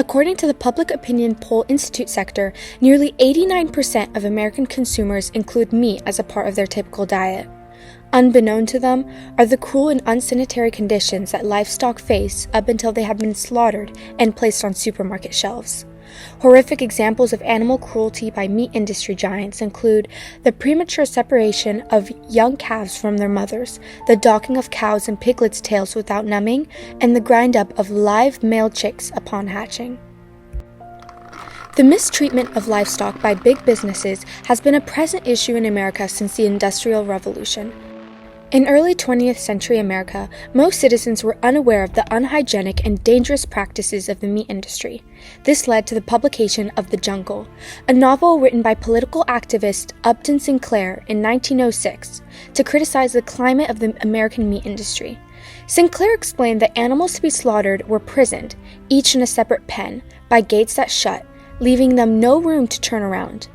According to the Public Opinion Poll Institute sector, nearly 89% of American consumers include meat as a part of their typical diet. Unbeknown to them are the cruel and unsanitary conditions that livestock face up until they have been slaughtered and placed on supermarket shelves. Horrific examples of animal cruelty by meat industry giants include the premature separation of young calves from their mothers, the docking of cows' and piglets' tails without numbing, and the grind up of live male chicks upon hatching. The mistreatment of livestock by big businesses has been a present issue in America since the Industrial Revolution. In early 20th century America, most citizens were unaware of the unhygienic and dangerous practices of the meat industry. This led to the publication of The Jungle, a novel written by political activist Upton Sinclair in 1906 to criticize the climate of the American meat industry. Sinclair explained that animals to be slaughtered were prisoned, each in a separate pen, by gates that shut, leaving them no room to turn around.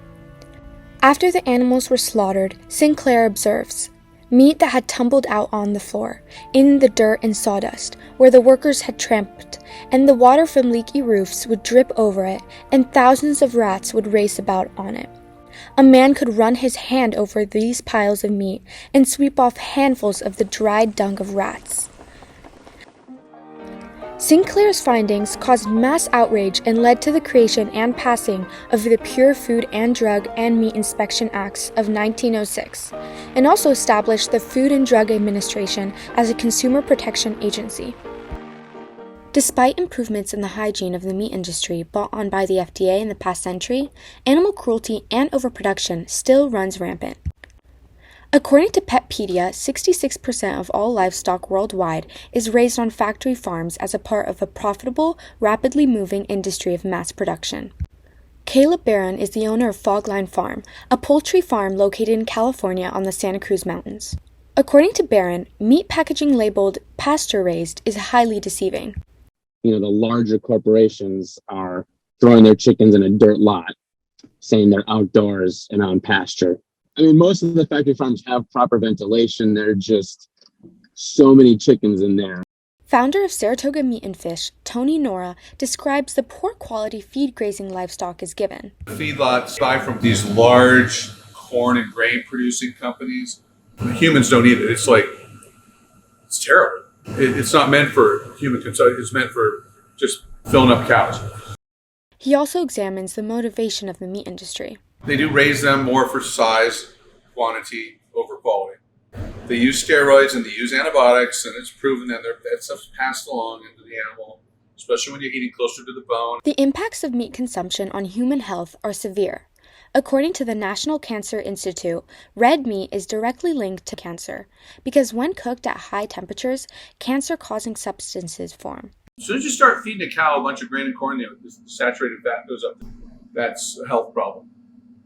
After the animals were slaughtered, Sinclair observes, meat that had tumbled out on the floor, in the dirt and sawdust, where the workers had tramped, and the water from leaky roofs would drip over it, and thousands of rats would race about on it. A man could run his hand over these piles of meat and sweep off handfuls of the dried dung of rats. Sinclair's findings caused mass outrage and led to the creation and passing of the Pure Food and Drug and Meat Inspection Acts of 1906, and also established the Food and Drug Administration as a consumer protection agency. Despite improvements in the hygiene of the meat industry brought on by the FDA in the past century, animal cruelty and overproduction still runs rampant. According to Petpedia, 66% of all livestock worldwide is raised on factory farms as a part of a profitable, rapidly moving industry of mass production. Caleb Barron is the owner of Fogline Farm, a poultry farm located in California on the Santa Cruz Mountains. According to Barron, meat packaging labeled pasture-raised is highly deceiving. The larger corporations are throwing their chickens in a dirt lot, saying they're outdoors and on pasture. Most of the factory farms have proper ventilation. There are just so many chickens in there. Founder of Saratoga Meat and Fish, Tony Nora, describes the poor quality feed grazing livestock is given. Feedlots buy from these large corn and grain producing companies. Humans don't eat it. It's terrible. It's not meant for human consumption. It's meant for just filling up cows. He also examines the motivation of the meat industry. They do raise them more for size, quantity, over quality. They use steroids and they use antibiotics, and it's proven that that stuff's passed along into the animal, especially when you're eating closer to the bone. The impacts of meat consumption on human health are severe. According to the National Cancer Institute, red meat is directly linked to cancer because when cooked at high temperatures, cancer-causing substances form. As soon as you start feeding a cow a bunch of grain and corn, the saturated fat goes up. That's a health problem.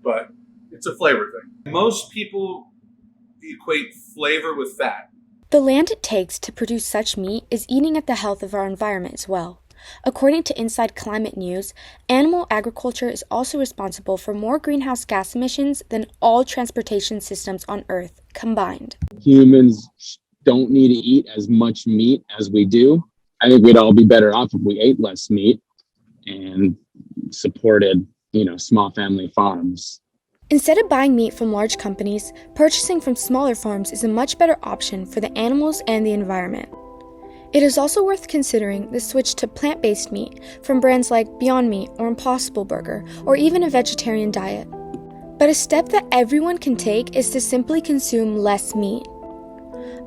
But it's a flavor thing. Most people equate flavor with fat. The land it takes to produce such meat is eating at the health of our environment as well. According to Inside Climate News, animal agriculture is also responsible for more greenhouse gas emissions than all transportation systems on Earth combined. Humans don't need to eat as much meat as we do. I think we'd all be better off if we ate less meat and supported small family farms. Instead of buying meat from large companies, purchasing from smaller farms is a much better option for the animals and the environment. It is also worth considering the switch to plant-based meat from brands like Beyond Meat or Impossible Burger, or even a vegetarian diet. But a step that everyone can take is to simply consume less meat.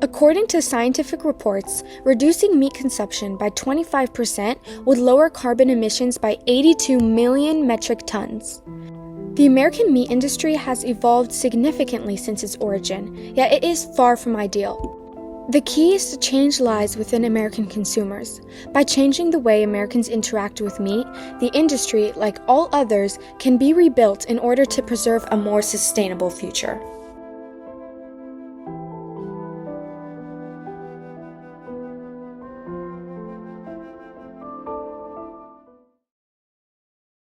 According to scientific reports, reducing meat consumption by 25% would lower carbon emissions by 82 million metric tons. The American meat industry has evolved significantly since its origin, yet it is far from ideal. The key is to change lies within American consumers. By changing the way Americans interact with meat, the industry, like all others, can be rebuilt in order to preserve a more sustainable future.